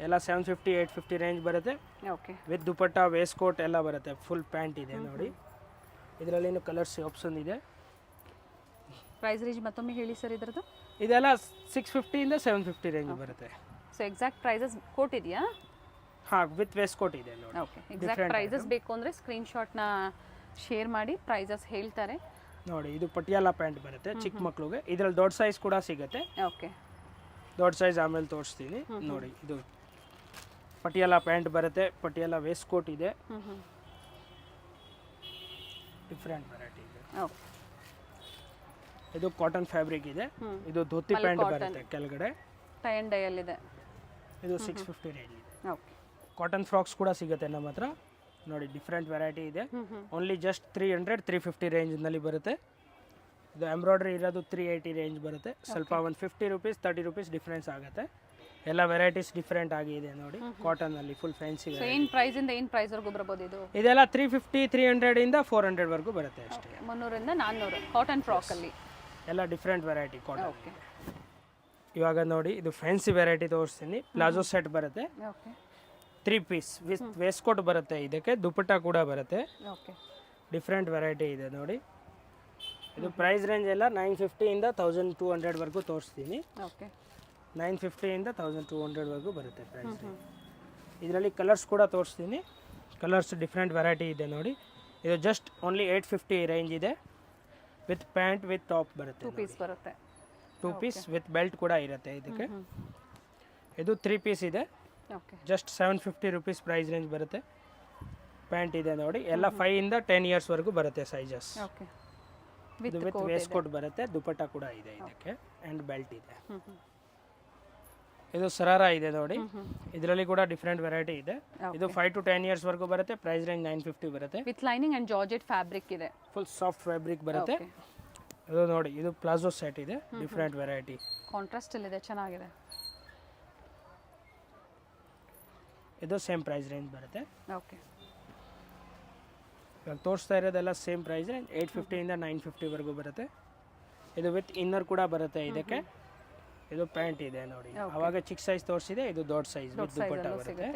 ಎಲ್ಲ 750 850 ರೇಂಜ್ ಬರುತ್ತೆ. Okay. With dupatta waistcoat ಎಲ್ಲ ಬರುತ್ತೆ. ಫುಲ್ ಪ್ಯಾಂಟ್ ಇದೆ ನೋಡಿ. ಇದರಲ್ಲಿ ಕಲರ್ಸ್ ಆಪ್ಷನ್ ಇದೆ. ಪ್ರೈಸ್ ರೇಂಜ್ ಮತ್ತೊಮ್ಮೆ ಹೇಳಿ ಸರ್ ಇದರದ್ದು? ಇದೆಲ್ಲ 650 ಇಂದ 750 ರೇಂಜ್ ಬರುತ್ತೆ. ಸೊ ಎಕ್ಸಾಕ್ಟ್ ಪ್ರೈಸಸ್ ಕೋಟ್ ಇದೆಯಾ? ಹಾ, ವಿತ್ ವೇಸ್ಟ್ ಕೋಟ್ ಇದೆ ನೋಡಿ. ಓಕೆ. ಎಕ್ಸಾಕ್ಟ್ ಪ್ರೈಸಸ್ ಬೇಕು ಅಂದ್ರೆ ಸ್ಕ್ರೀನ್ ಶಾಟ್ ನ ಶೇರ್ ಮಾಡಿ, ಪ್ರೈಸಸ್ ಹೇಳ್ತಾರೆ ನೋಡಿ. ಇದು ಪಟಿಯಾಲ ಪ್ಯಾಂಟ್ ಬರುತ್ತೆ ಚಿಕ್ಕ ಮಕ್ಕಳಿಗೆ. ಇದರಲ್ಲಿ ದೊಡ್ಡ ಸೈಜ್ ಕೂಡ ಸಿಗುತ್ತೆ. ಓಕೆ. ದೊಡ್ಡ ಸೈಜ್ ಆಮೇಲೆ ತೋರಿಸ್ತೀನಿ ನೋಡಿ. ಇದು ಪಟಿಯಾಲ ಪ್ಯಾಂಟ್ ಬರುತ್ತೆ, ಪಟಿಯಾಲ ವೇಸ್ಟ್ ಕೋಟ್ ಇದೆ, ಡಿಫ್ರೆಂಟ್ ವೆರೈಟಿ ಇದೆ. ಓಕೆ, ಇದು ಕಾಟನ್ ಫ್ಯಾಬ್ರಿಕ್ ಇದೆ, ಇದು ಧೋತಿ ಪ್ಯಾಂಟ್ ಬರುತ್ತೆ ಕೆಳಗಡೆ, ಟೈ ಆ್ಯಂಡ್ ಡೈಯಲ್ಲಿದೆ. ಇದು 650 ರೇಂಜ್ ಇದೆ. ಓಕೆ, ಕಾಟನ್ ಫ್ರಾಕ್ಸ್ ಕೂಡ ಸಿಗುತ್ತೆ ನಮ್ಮ ಹತ್ರ ನೋಡಿ, ಡಿಫ್ರೆಂಟ್ ವೆರೈಟಿ ಇದೆ. ಓನ್ಲಿ ಜಸ್ಟ್ 300-350 ರೇಂಜ್ನಲ್ಲಿ ಬರುತ್ತೆ. ಇದು ಎಂಬ್ರಾಯ್ಡ್ರಿ ಇರೋದು 380 ರೇಂಜ್ ಬರುತ್ತೆ. ಸ್ವಲ್ಪ ಒಂದು 50 ರುಪೀಸ್ 30 ರುಪೀಸ್ ಡಿಫ್ರೆನ್ಸ್ ಆಗುತ್ತೆ. ಎಲ್ಲ ವೆರೈಟೀಸ್ ಡಿಫ್ರೆಂಟ್ ಆಗಿದೆ ನೋಡಿ, ಕಾಟನಲ್ಲಿ ಫುಲ್ ಫ್ಯಾನ್ಸಿ. ಏನು ಪ್ರೈಸಿಂದ ಏನು ಪ್ರೈಸ್ವರೆಗೂ ಬರ್ಬೋದು ಇದು? ಇದೆಲ್ಲ 350, 300 ಇಂದ 400 ವರೆಗೂ ಬರುತ್ತೆ ಅಷ್ಟೇ. 300 ಇಂದ 400 ಕಾಟನ್ ಫ್ರಾಕಲ್ಲಿ ಎಲ್ಲ ಡಿಫ್ರೆಂಟ್ ವೆರೈಟಿ ಕಾಟನ್. ಓಕೆ, ಇವಾಗ ನೋಡಿ ಇದು ಫ್ಯಾನ್ಸಿ ವೆರೈಟಿ ತೋರಿಸ್ತೀನಿ. ಪ್ಲಾಜೋ ಸೆಟ್ ಬರುತ್ತೆ, okay, 3 piece with waste coat ಬರುತ್ತೆ, ಇದಕ್ಕೆ ದುಪಟ್ಟ ಕೂಡ ಬರುತ್ತೆ. ಓಕೆ, ಡಿಫ್ರೆಂಟ್ ವೆರೈಟಿ ಇದೆ ನೋಡಿ. ಇದು ಪ್ರೈಸ್ ರೇಂಜ್ ಎಲ್ಲ 950 ಇಂದ 1200 ವರೆಗೂ ತೋರಿಸ್ತೀನಿ. ಓಕೆ, 950 ಇಂದ 1200 ವರೆಗೂ ಬರುತ್ತೆ ಪ್ರೈಸ್ ರೇಂಜ್. ಇದರಲ್ಲಿ ಕಲರ್ಸ್ ಕೂಡ ತೋರಿಸ್ತೀನಿ. ಕಲರ್ಸ್ ಡಿಫ್ರೆಂಟ್ ವೆರೈಟಿ ಇದೆ ನೋಡಿ. ಇದು ಜಸ್ಟ್ ಓನ್ಲಿ 850 ರೇಂಜ್ ಇದೆ. ವಿತ್ ಪ್ಯಾಂಟ್ ವಿತ್ ಟಾಪ್ ಬರುತ್ತೆ. 2 ಪೀಸ್ ಬರುತ್ತೆ. 2 ಪೀಸ್ ವಿತ್ ಬೆಲ್ಟ್ ಕೂಡ ಇರುತ್ತೆ ಇದಕ್ಕೆ. ಇದು 3 ಪೀಸ್ ಇದೆ, okay, just 750 rupees price range ಬರುತ್ತೆ. ಪ್ಯಾಂಟ್ ಇದೆ ನೋಡಿ, ಎಲ್ಲ 5 ಇಂದ 10 ಇಯರ್ಸ್ ವರೆಗೂ ಬರುತ್ತೆ ಸೈಜಸ್. ಓಕೆ, ಇದು ವಿತ್ ವೇಸ್ಟ್ ಕೋಟ್ ಬರುತ್ತೆ, ದುಪಟ್ಟ ಕೂಡ ಇದೆ ಇದಕ್ಕೆ, ಆ್ಯಂಡ್ ಬೆಲ್ಟ್ ಇದೆ. ಇದು ಸರಾರ ಇದೆ ನೋಡಿ, ಇದರಲ್ಲಿ ಕೂಡ ಡಿಫ್ರೆಂಟ್ ವೆರೈಟಿ ಇದೆ. ಇದು 5 to 10 ಇಯರ್ಸ್ ವರೆಗೂ ಬರುತ್ತೆ. ಪ್ರೈಸ್ ರೇಂಜ್ 950 ಬರುತ್ತೆ. With lining and georgette fabric ಇದೆ, ಫುಲ್ ಸಾಫ್ಟ್ ಫ್ಯಾಬ್ರಿಕ್ ಬರುತ್ತೆ. ಇದು ನೋಡಿ, ಇದು ಪ್ಲಾಜೋ ಸೆಟ್ ಇದೆ, ಡಿಫ್ರೆಂಟ್ ವೆರೈಟಿ, ಕಾಂಟ್ರಾಸ್ಟ್ ಇದೆ, ಚೆನ್ನಾಗಿದೆ. ಇದು ಸೇಮ್ ಪ್ರೈಸ್ ರೇಂಜ್ ಬರುತ್ತೆ. ಓಕೆ, ಇವಾಗ ತೋರಿಸ್ತಾ ಇರೋದೆಲ್ಲ ಸೇಮ್ ಪ್ರೈಸ್ ರೇಂಜ್ 850 ಇಂದ 950 ವರೆಗೂ ಬರುತ್ತೆ. ಇದು ವಿತ್ ಇನ್ನರ್ ಕೂಡ ಬರುತ್ತೆ ಇದಕ್ಕೆ. ಇದು ಪ್ಯಾಂಟ್ ಇದೆ ನೋಡಿ, ಅವಾಗ ಚಿಕ್ಕ ಸೈಜ್ ತೋರಿಸಿದೆ, ಇದು ದೊಡ್ಡ ಸೈಜ್ ವಿತ್ ದುಪಟ್ಟ ಬರುತ್ತೆ.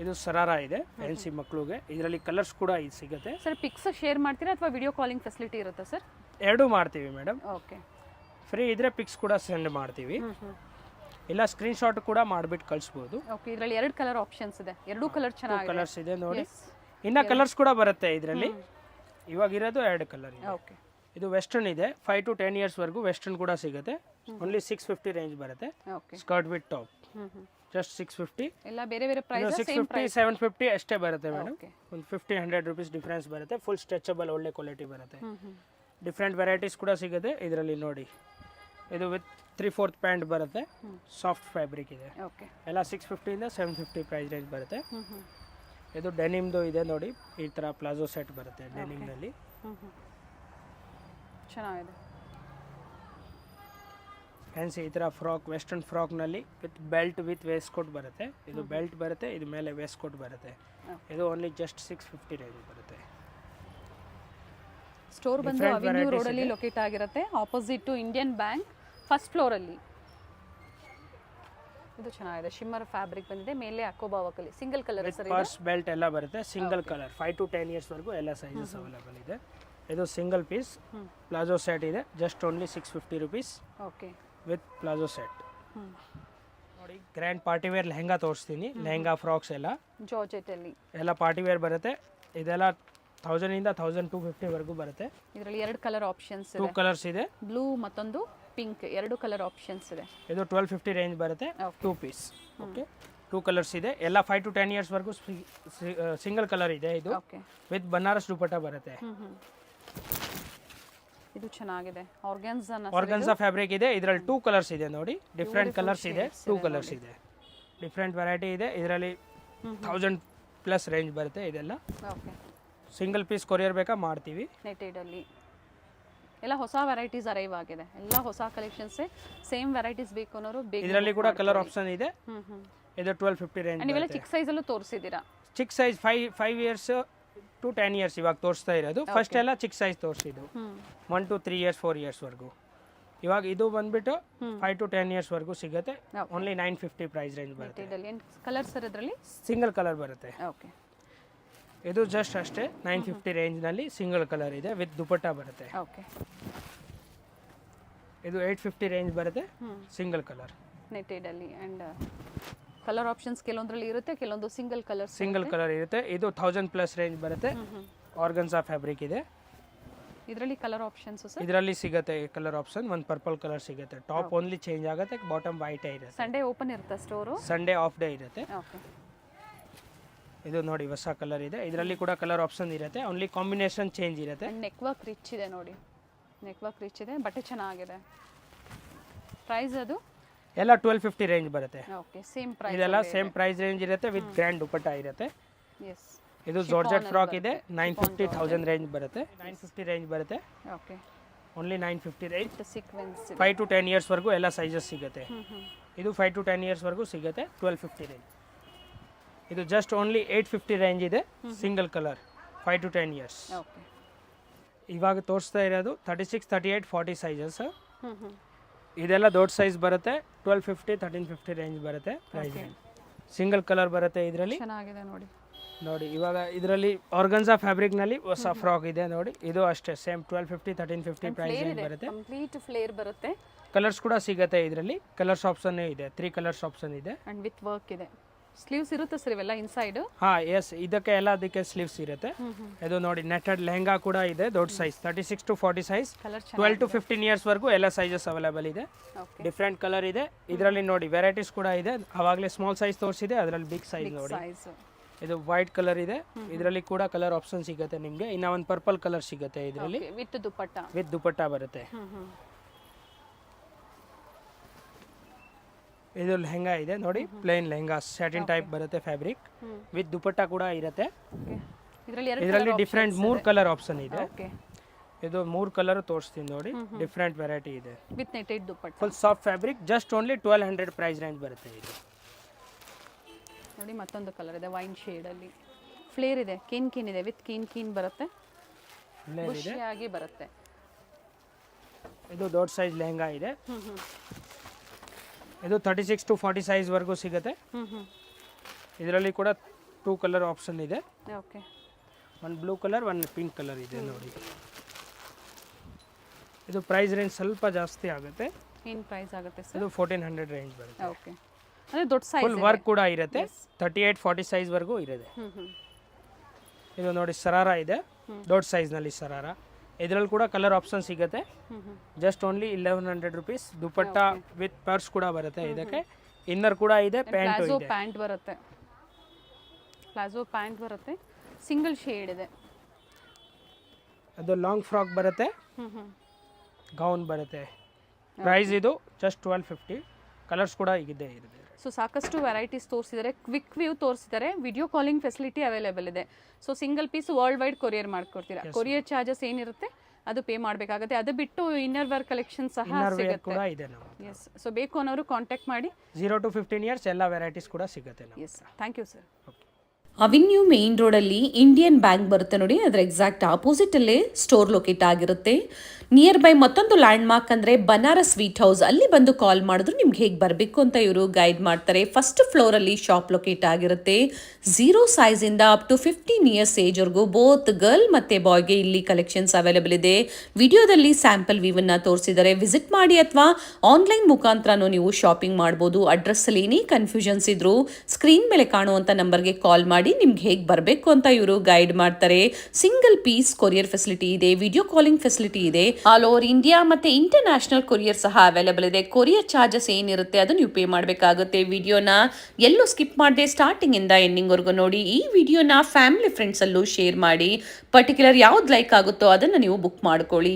ಇದು ಸರಾರ ಇದೆ ಫ್ಯಾನ್ಸಿ ಮಕ್ಕಳಿಗೆ. ಇದರಲ್ಲಿ ಕಲರ್ಸ್ ಕೂಡ ಇದು ಸಿಗುತ್ತೆ. ಸರ್ ಪಿಕ್ಸ್ ಶೇರ್ ಮಾಡ್ತೀರಾ ಅಥವಾ ವಿಡಿಯೋ ಕಾಲಿಂಗ್ ಫೆಸಿಲಿಟಿ ಇರುತ್ತಾ ಸರ್? ಎರಡೂ ಮಾಡ್ತೀವಿ ಮೇಡಮ್. ಓಕೆ, ಫ್ರೀ ಇದ್ರೆ ಪಿಕ್ಸ್ ಕೂಡ ಸೆಂಡ್ ಮಾಡ್ತೀವಿ, ಇಲ್ಲ ಸ್ಕ್ರೀನ್ ಶಾಟ್ ಕೂಡ ಮಾಡಿಬಿಟ್ಟು ಕಳಿಸ್ಬೋದು. ಓಕೆ, ಇದರಲ್ಲಿ 2 ಕಲರ್ ಆಪ್ಷನ್ಸ್ ಇದೆ, 2 ಕಲರ್ ಚೆನ್ನಾಗಿದೆ. ಕಲರ್ಸ್ ಇದೆ ನೋಡಿ, ಇನ್ನ ಕಲರ್ಸ್ ಕೂಡ ಬರುತ್ತೆ ಇದರಲ್ಲಿ. ಇವಾಗ ಇರೋದು 2 ಕಲರ್ ಇದೆ. ಓಕೆ, ಇದು ವೆಸ್ಟರ್ನ್ ಇದೆ, 5 to 10 ಇಯರ್ಸ್ ವರೆಗೂ ವೆಸ್ಟರ್ನ್ ಕೂಡ ಸಿಗುತ್ತೆ. ಓನ್ಲಿ 650 ರೇಂಜ್ ಬರುತ್ತೆ. Okay, skirt with top just 650. ಎಲ್ಲ ಬೇರೆ ಬೇರೆ ಪ್ರೈಸ್, 650 750 ಅಷ್ಟೇ ಬರುತ್ತೆ ಮೇಡಮ್. ಓಕೆ, ಒಂದು 50-100 ರುಪೀಸ್ ಡಿಫ್ರೆನ್ಸ್ ಬರುತ್ತೆ. ಫುಲ್ ಸ್ಟ್ರೆಚಬಲ್, ಒಳ್ಳೆ ಕ್ವಾಲಿಟಿ ಬರುತ್ತೆ. ಡಿಫ್ರೆಂಟ್ ವೆರೈಟೀಸ್ ಕೂಡ ಸಿಗುತ್ತೆ ಇದರಲ್ಲಿ ನೋಡಿ. ಇದು ವಿತ್ 3/4 ಪ್ಯಾಂಟ್ ಬರುತ್ತೆ, ಸಾಫ್ಟ್ ಫ್ಯಾಬ್ರಿಕ್ ಇದೆ. ಓಕೆ, ಎಲ್ಲ 650 ಇಂದ 750 ಪ್ರೈಸ್ ರೇಂಜ್ ಬರುತ್ತೆ. ಇದು ಡೆನಿಮ್ದು ಇದೆ ನೋಡಿ, ಈ ಥರ ಪ್ಲಾಜೋ ಸೆಟ್ ಬರುತ್ತೆ ಡೆನಿಮ್ನಲ್ಲಿ, ಚೆನ್ನಾಗಿದೆ. ಫ್ಯಾನ್ಸಿ ಈ ಥರ ಫ್ರಾಕ್, ವೆಸ್ಟರ್ನ್ ಫ್ರಾಕ್ನಲ್ಲಿ with belt with waste coat ಬರುತ್ತೆ. ಇದು ಬೆಲ್ಟ್ ಬರುತ್ತೆ, ಇದು ಮೇಲೆ ವೇಸ್ಟ್ ಕೋಟ್ ಬರುತ್ತೆ. ಇದು ಓನ್ಲಿ ಜಸ್ಟ್ 650 ರೇಂಜ್ ಬರುತ್ತೆ. ಸ್ಟೋರ್ ಬಂದು ಅವೆನ್ಯೂ ರೋಡಲ್ಲಿ ಲೊಕೇಟ್ ಆಗಿರುತ್ತೆ, opposite to Indian bank, first ಫ್ಲೋರಲ್ಲಿ. ಇದು ಚೆನ್ನಾಗಿದೆ, ಶಿಮ್ಮರ್ ಫ್ಯಾಬ್ರಿಕ್ ಬಂದಿದೆ, ಮೇಲೆ ಅಕೋಬಾ ವರ್ಕಲ್ಲಿ single colour sir. Purse belt ಎಲ್ಲ ಬರುತ್ತೆ, ಸಿಂಗಲ್ ಕಲರ್, 5 to 10 ಇಯರ್ಸ್ ವರೆಗೂ ಎಲ್ಲ ಸೈಜಸ್ ಅವೈಲೇಬಲ್ ಇದೆ. ಇದು ಸಿಂಗಲ್ ಪೀಸ್ ಪ್ಲಾಜೋ ಸೆಟ್ ಇದೆ, just only 650 rupees. Okay, with palazzo set ನೋಡಿ. ಗ್ರ್ಯಾಂಡ್ ಪಾರ್ಟಿ ವೇರ್ ಲೆಹಂಗಾ ತೋರಿಸ್ತೀನಿ. ಲೆಹಂಗಾ ಫ್ರಾಕ್ಸ್ ಎಲ್ಲ ಜಾರ್ಜೆಟ್ ಅಲ್ಲಿ ಎಲ್ಲ ಪಾರ್ಟಿ ವೇರ್ ಬರುತ್ತೆ. ಇದೆಲ್ಲ 1000 ಇಂದ 1250 ವರೆಗೂ ಬರುತ್ತೆ. ಇದರಲ್ಲಿ 2 ಕಲರ್ ಆಪ್ಷನ್ಸ್ ಇದೆ, 2 ಕಲರ್ಸ್ ಇದೆ, ಬ್ಲೂ ಮತ್ತೊಂದು ಪಿಂಕ್, 2 ಕಲರ್ ಆಪ್ಷನ್ಸ್ ಇದೆ. ಇದು 1250 ರೇಂಜ್ ಬರುತ್ತೆ. 2 ಪೀಸ್. ಓಕೆ, 2 ಕಲರ್ಸ್ ಇದೆ, ಎಲ್ಲ 5 to 10 ಇಯರ್ಸ್ ವರೆಗೂ ಸಿಂಗಲ್ ಕಲರ್ ಇದೆ. ಇದು ಓಕೆ, ವಿತ್ ಬನಾರಸ್ ದುಪಟ್ಟ ಬರುತ್ತೆ. ಇದು ಚೆನ್ನಾಗಿದೆ, ಆರ್ಗನ್ಸಾ ಫ್ಯಾಬ್ರಿಕ್ ಇದೆ. ಇದರಲ್ಲಿ 2 ಕಲರ್ಸ್ ಇದೆ ನೋಡಿ, ಡಿಫ್ರೆಂಟ್ ಕಲರ್ಸ್ ಇದೆ, 2 ಕಲರ್ಸ್ ಇದೆ, ಡಿಫ್ರೆಂಟ್ ವೆರೈಟಿ ಇದೆ. ಇದರಲ್ಲಿ 1000+ ರೇಂಜ್ ಬರುತ್ತೆ ಇದೆಲ್ಲ. ಓಕೆ, ಸಿಂಗಲ್ ಪೀಸ್ ಕೊರಿಯರ್ ಬೇಕಾ ಮಾಡ್ತೀವಿ. ನೆಟೆಡ್ ಅಲ್ಲಿ ಎಲ್ಲ ಹೊಸ ವೆರೈಟೀಸ್ ಅರೈವ್ ಆಗಿದೆ, ಎಲ್ಲ ಹೊಸ ಕಲೆಕ್ಷನ್ಸ್, ಸೇಮ್ ವೆರೈಟೀಸ್ ಬೇಕು ಅನ್ನೋರು ಬೇಗ. ಇದರಲ್ಲಿ ಕೂಡ ಕಲರ್ ಆಪ್ಷನ್ ಇದೆ. ಇದು 1250 ರೇಂಜ್. ನೀವೆಲ್ಲ ಚಿಕ್ಕ ಸೈಜ್ ಅಲ್ಲೂ ತೋರಿಸಿದ್ದೀರಾ? ಚಿಕ್ಕ ಸೈಜ್ 5 ಇಯರ್ಸ್ to 10 ಇಯರ್ಸ್ ಇವಾಗ ತೋರಿಸ್ತಾ ಇರೋದು. ಫಸ್ಟ್ ಎಲ್ಲ ಚಿಕ್ಕ ಸೈಜ್ ತೋರಿಸಿದ್ದು, 1 to 3 ಇಯರ್ಸ್ 4 ಇಯರ್ಸ್ ವರೆಗೂ. ಇವಾಗ ಇದು ಬಂದ್ಬಿಟ್ಟು 5 to 10 ಇಯರ್ಸ್ ವರೆಗೂ ಸಿಗುತ್ತೆ. ಓನ್ಲಿ 950 ಪ್ರೈಸ್ ರೇಂಜ್ ಬರುತ್ತೆ. ಕಲರ್ ಸರ್ ಇದರಲ್ಲಿ ಸಿಂಗಲ್ ಕಲರ್ ಬರುತ್ತೆ. ಓಕೆ, ಇದು ಜಸ್ಟ್ ಅಷ್ಟೇ 950 ರೇಂಜ್ನಲ್ಲಿ ಸಿಂಗಲ್ ಕಲರ್ ಇದೆ, ವಿತ್ ದುಪಟ್ಟ ಬರುತ್ತೆ. ಓಕೆ, ಇದು 850 ರೇಂಜ್ ಬರುತ್ತೆ, ಸಿಂಗಲ್ ಕಲರ್. ನೆಟೆಡ್ ಅಲ್ಲಿ ಅಂಡ್ ಕಲರ್ ಆಪ್ಷನ್ಸ್ ಕೆಲವೊಂದರಲ್ಲಿ ಇರುತ್ತೆ, ಕೆಲವೊಂದು ಸಿಂಗಲ್ ಕಲರ್ ಕಲರ್ ಇರುತ್ತೆ. ಇದು 1000+ ರೇಂಜ್ ಬರುತ್ತೆ. ಆರ್ಗನ್ಸಾ ಫ್ಯಾಬ್ರಿಕ್ ಇದೆ. ಇದರಲ್ಲಿ ಕಲರ್ ಆಪ್ಷನ್ಸ್ ಸರ್? ಇದರಲ್ಲಿ ಸಿಗುತ್ತೆ ಕಲರ್ ಆಪ್ಷನ್, ಒಂದು ಪರ್ಪಲ್ ಕಲರ್ ಸಿಗುತ್ತೆ. ಟಾಪ್ ಓನ್ಲಿ ಚೇಂಜ್ ಆಗುತ್ತೆ, ಬಾಟಮ್ ವೈಟ್ ಇರುತ್ತೆ. ಸಂಡೇ ಓಪನ್ ಇರುತ್ತೆ ಸ್ಟೋರು? ಸಂಡೇ ಆಫ್ ಡೇ ಇರುತ್ತೆ. ಓಕೆ. ಇದು ನೋಡಿ ಹೊಸ ಕಲರ್ ಇದೆ, ಇದರಲ್ಲಿ ಕೂಡ ಕಲರ್ ಆಪ್ಷನ್ ಇರುತ್ತೆ, ಓನ್ಲಿ ಕಾಂಬಿನೇಷನ್ ಚೇಂಜ್ ಇರುತ್ತೆ. ನೆಕ್ ವರ್ಕ್ ರಿಚ್ ಇದೆ ನೋಡಿ, ನೆಕ್ ವರ್ಕ್ ರಿಚ್ ಇದೆ, ಬಟ್ಟೆ ಚೆನ್ನಾಗಿದೆ. ಪ್ರೈಸ್ ಅದು ಎಲ್ಲ 1250 ರೇಂಜ್ ಬರುತ್ತೆ. Okay, same price. ಇದೆಲ್ಲ ಸೇಮ್ ಪ್ರೈಸ್ ರೇಂಜ್ ಇರುತ್ತೆ ವಿತ್ ಗ್ರ್ಯಾಂಡ್ ದುಪಟ್ಟ ಇರುತ್ತೆ. ಎಸ್. ಇದು ಜಾರ್ಜೆಟ್ ಫ್ರಾಕ್ ಇದೆ, 950,000 ರೇಂಜ್ ಬರುತ್ತೆ. 950 ರೇಂಜ್ ಬರುತ್ತೆ. Okay, only 950 range. Sequence 5 to 10 years ವರೆಗೂ ಎಲ್ಲ ಸೈಜಸ್ ಸಿಗುತ್ತೆ. ಇದು 5 to 10 ಇಯರ್ಸ್ ವರೆಗೂ ಸಿಗುತ್ತೆ, 1250 ರೇಂಜ್. ಇದು ಜಸ್ಟ್ ಓನ್ಲಿ 850 ರೇಂಜ್ ಇದೆ, single colour, 5 to 10 years. Okay. ಇವಾಗ ತೋರಿಸ್ತಾ ಇರೋದು 36, 38, 40 ಸೈಜಸ್. ಇದೆಲ್ಲ ದೊಡ್ಡ ಸೈಜ್ ಬರುತ್ತೆ, 1250, 1350 ರೇಂಜ್ ಬರುತ್ತೆ ಪ್ರೈಸ್. ಸಿಂಗಲ್ ಕಲರ್ ಬರುತ್ತೆ ಇದರಲ್ಲಿ. ಚೆನ್ನಾಗಿದೆ ನೋಡಿ. ನೋಡಿ ಇವಾಗ ಇದರಲ್ಲಿ ಆರ್ಗನ್ಸಾ ಫ್ಯಾಬ್ರಿಕ್ನಲ್ಲಿ ಹೊಸ ಫ್ರಾಕ್ ಇದೆ ನೋಡಿ, ಇದು ಅಷ್ಟೇ ಸೇಮ್ 1250, 1350 ಪ್ರೈಸ್ ರೇಂಜ್ ಬರುತ್ತೆ. ಕಂಪ್ಲೀಟ್ ಫ್ಲೇರ್ ಬರುತ್ತೆ. ಕಲರ್ಸ್ ಕೂಡ ಸಿಗುತ್ತೆ ಇದರಲ್ಲಿ, ಕಲರ್ಸ್ ಆಪ್ಷನ್ ಇದೆ, 3 ಕಲರ್ಸ್ ಆಪ್ಷನ್ ಇದೆ. ಅಂಡ್ ವಿತ್ ವರ್ಕ್ ಇದೆ. ಸ್ಲೀವ್ಸ್ ಇರುತ್ತೆ ಸರ್ ಇವೆಲ್ಲ ಇನ್ಸೈಡ್? ಹಾ ಎಸ್, ಇದಕ್ಕೆ ಎಲ್ಲ ಅದಕ್ಕೆ ಸ್ಲೀವ್ಸ್ ಇರುತ್ತೆ. ಇದು ನೋಡಿ ನೆಟೆಡ್ ಲೆಹಂಗಾ ಕೂಡ ಇದೆ, ದೊಡ್ಡ size 36 to 40 size, 12 to 15 years ವರೆಗೂ ಎಲ್ಲ ಸೈಜಸ್ ಅವೈಲೇಬಲ್ ಇದೆ. ಡಿಫ್ರೆಂಟ್ ಕಲರ್ ಇದೆ ಇದರಲ್ಲಿ ನೋಡಿ, ವೆರೈಟೀಸ್ ಕೂಡ ಇದೆ. ಅವಾಗಲೇ ಸ್ಮಾಲ್ ಸೈಜ್ ತೋರಿಸಿದೆ, ಅದರಲ್ಲಿ ಬಿಗ್ ಸೈಜ್ ನೋಡಿ. ಇದು ವೈಟ್ ಕಲರ್ ಇದೆ, ಇದರಲ್ಲಿ ಕೂಡ ಕಲರ್ ಆಪ್ಷನ್ ಸಿಗುತ್ತೆ ನಿಮಗೆ. ಇನ್ನ ಒಂದು ಪರ್ಪಲ್ ಕಲರ್ ಸಿಗುತ್ತೆ ಇದರಲ್ಲಿ, ವಿತ್ ದುಪಟ್ಟ ಬರುತ್ತೆ. ಇದು ಲೆಹಂಗಾ ಇದೆ ನೋಡಿ, ಪ್ಲೇನ್ ಲೆಹಂಗಾ, ಸ್ಯಾಟಿನ್ ಟೈಪ್ ಬರುತ್ತೆ ಫ್ಯಾಬ್ರಿಕ್, ವಿತ್ ದುಪಟ್ಟ ಕೂಡ ಇರುತ್ತೆ. ಇದರಲ್ಲಿ ಡಿಫ್ರೆಂಟ್ 3 ಕಲರ್ ಆಪ್ಷನ್ ಇದೆ. ಇದು 3 ಕಲರ್ ತೋರಿಸ್ತೀನಿ ನೋಡಿ, ಡಿಫ್ರೆಂಟ್ ವೆರೈಟಿ ಇದೆ. With netted dupatta, full soft fabric, just only 1200 price range ಬರುತ್ತೆ ಇದು. ನೋಡಿ ಮತ್ತೊಂದು ಕಲರ್ ಇದೆ ವೈನ್ ಶೇಡ್ ಅಲ್ಲಿ, ಫ್ಲೇರ್ ಇದೆ, ಕೀನ್ ಇದೆ, ವಿತ್ ಕೀನ್ ಬರುತ್ತೆ, ಖುಷಿಯಾಗಿ ಬರುತ್ತೆ. ಇದು ದೊಡ್ಡ ಸೈಜ್ ಲೆಹಂಗಾ ಇದೆ. ಇದು 36 to 40 ಸೈಜ್ ವರೆಗೂ ಸಿಗುತ್ತೆ. ಇದರಲ್ಲಿ ಕೂಡ 2 ಕಲರ್ ಆಪ್ಷನ್ ಇದೆ. ಓಕೆ, ಒಂದು ಬ್ಲೂ ಕಲರ್, ಒಂದು ಪಿಂಕ್ ಕಲರ್ ಇದೆ ನೋಡಿ. ಇದು ಪ್ರೈಸ್ ರೇಂಜ್ ಸ್ವಲ್ಪ ಜಾಸ್ತಿ ಆಗುತ್ತೆ. ಏನು ಪ್ರೈಸ್ ಆಗುತ್ತೆ ಸರ್? ಇದು 1400 ರೇಂಜ್ ಬರುತ್ತೆ. ಓಕೆ, ಅಂದ್ರೆ ದೊಡ್ಡ ಸೈಜ್, ಫುಲ್ ವರ್ಕ್ ಕೂಡ ಇರುತ್ತೆ, 38, 40 ಸೈಜ್ ವರೆಗೂ ಇರುತ್ತೆ. ಇದು ನೋಡಿ ಸರಾರ ಇದೆ, ದೊಡ್ಡ ಸೈಜ್ ನಲ್ಲಿ ಸರಾರ. ಇದರಲ್ಲಿ ಕೂಡ ಕಲರ್ ಆಪ್ಷನ್ ಸಿಗುತ್ತೆ, just only 1100 rupees. Dupatta with purse ಕೂಡ ಬರುತ್ತೆ ಇದಕ್ಕೆ, ಇನ್ನರ್ ಕೂಡ ಇದೆ, ಪ್ಯಾಂಟ್ ಇದೆ. ಪ್ಲಾಜೋ ಪ್ಯಾಂಟ್ ಬರುತ್ತೆ, ಸಿಂಗಲ್ ಶೇಡ್ ಇದೆ. ಅದು ಲಾಂಗ್ ಫ್ರಾಕ್ ಬರುತ್ತೆ, ಗೌನ್ ಬರುತ್ತೆ. ಪ್ರೈಸ್ ಇದು ಜಸ್ಟ್ 1250. ಕಲರ್ಸ್ ಕೂಡ ಇದೆ. ಸೊ ಸಾಕಷ್ಟು ವೆರೈಟೀಸ್ ತೋರಿಸಿದ್ದಾರೆ, ಕ್ವಿಕ್ ವ್ಯೂ ತೋರಿಸಿದ್ದಾರೆ, ವಿಡಿಯೋ ಕಾಲಿಂಗ್ ಫೆಸಿಲಿಟಿ ಅವೈಲೇಬಲ್ ಇದೆ. So single piece worldwide courier ಮಾಡ್ಕೊಡ್ತೀರಾ. ಕೊರಿಯರ್ ಚಾರ್ಜಸ್ ಏನಿರುತ್ತೆ ಅದು ಪೇ ಮಾಡಬೇಕಾಗುತ್ತೆ. ಅದು ಬಿಟ್ಟು ಇನ್ನರ್ ವೇರ್ ಕಲೆಕ್ಷನ್ ಸಹ ಸಿಗುತ್ತೆ. ಎಸ್, ಸೊ ಬೇಕು ಅನ್ನೋರು ಕಾಂಟ್ಯಾಕ್ಟ್ ಮಾಡಿ. 0 to 15 ಇಯರ್ಸ್ ಎಲ್ಲ ವೆರೈಟೀಸ್ ಕೂಡ ಸಿಗುತ್ತೆ. Yes, thank you sir. Avenue main ರೋಡಲ್ಲಿ ಇಂಡಿಯನ್ ಬ್ಯಾಂಕ್ ಬರುತ್ತೆ ನೋಡಿ, ಅದರ ಎಕ್ಸಾಕ್ಟ್ ಆಪೋಸಿಟಲ್ಲೇ ಸ್ಟೋರ್ ಲೊಕೇಟ್ ಆಗಿರುತ್ತೆ. ನಿಯರ್ ಬೈ ಮತ್ತೊಂದು ಲ್ಯಾಂಡ್ ಮಾರ್ಕ್ ಅಂದರೆ ಬನಾರಸ್ ಸ್ವೀಟ್ ಹೌಸ್. ಅಲ್ಲಿ ಬಂದು ಕಾಲ್ ಮಾಡಿದ್ರು ನಿಮ್ಗೆ ಹೇಗೆ ಬರಬೇಕು ಅಂತ ಇವರು ಗೈಡ್ ಮಾಡ್ತಾರೆ. ಫಸ್ಟ್ ಫ್ಲೋರಲ್ಲಿ ಶಾಪ್ ಲೊಕೇಟ್ ಆಗಿರುತ್ತೆ. 0 ಸೈಜಿಂದ ಅಪ್ ಟು 15 ಇಯರ್ಸ್ ಏಜ್ವರೆಗೂ ಬೋತ್ ಗರ್ಲ್ ಮತ್ತು ಬಾಯ್ಗೆ ಇಲ್ಲಿ ಕಲೆಕ್ಷನ್ಸ್ ಅವೈಲೇಬಲ್ ಇದೆ. ವಿಡಿಯೋದಲ್ಲಿ ಸ್ಯಾಂಪಲ್ ವ್ಯೂವನ್ನು ತೋರಿಸಿದ್ದಾರೆ. ವಿಸಿಟ್ ಮಾಡಿ ಅಥವಾ ಆನ್ಲೈನ್ ಮುಖಾಂತರನೂ ನೀವು ಶಾಪಿಂಗ್ ಮಾಡ್ಬೋದು. ಅಡ್ರೆಸ್ಸಲ್ಲಿ ಏನೇ ಕನ್ಫ್ಯೂಷನ್ಸ್ ಇದ್ರೂ ಸ್ಕ್ರೀನ್ ಮೇಲೆ ಕಾಣುವಂಥ ನಂಬರ್ಗೆ ಕಾಲ್ ಮಾಡಿ ನಿಮ್ಗೆ ಹೇಗೆ ಬರಬೇಕು ಅಂತ ಇವರು ಗೈಡ್ ಮಾಡ್ತಾರೆ. ಸಿಂಗಲ್ ಪೀಸ್ ಕೊರಿಯರ್ ಫೆಸಿಲಿಟಿ ಇದೆ, ವಿಡಿಯೋ ಕಾಲಿಂಗ್ ಫೆಸಿಲಿಟಿ ಇದೆ. ಆಲ್ ಓವರ್ ಇಂಡಿಯಾ ಮತ್ತೆ ಇಂಟರ್ನ್ಯಾಷನಲ್ ಕೊರಿಯರ್ ಸಹ ಅವೈಲೇಬಲ್ ಇದೆ. ಕೊರಿಯರ್ ಚಾರ್ಜಸ್ ಏನಿರುತ್ತೆ ಅದನ್ನು ನೀವು ಪೇ ಮಾಡಬೇಕಾಗುತ್ತೆ. ವಿಡಿಯೋನ ಎಲ್ಲೂ ಸ್ಕಿಪ್ ಮಾಡದೆ ಸ್ಟಾರ್ಟಿಂಗ್ ಇಂದ ಎಂಡಿಂಗ್ ವರೆಗೂ ನೋಡಿ. ಈ ವಿಡಿಯೋನ ಫ್ಯಾಮಿಲಿ ಫ್ರೆಂಡ್ಸ್ ಅಲ್ಲೂ ಶೇರ್ ಮಾಡಿ. ಪರ್ಟಿಕ್ಯುಲರ್ ಯಾವ್ದು ಲೈಕ್ ಆಗುತ್ತೋ ಅದನ್ನು ನೀವು ಬುಕ್ ಮಾಡ್ಕೊಳ್ಳಿ.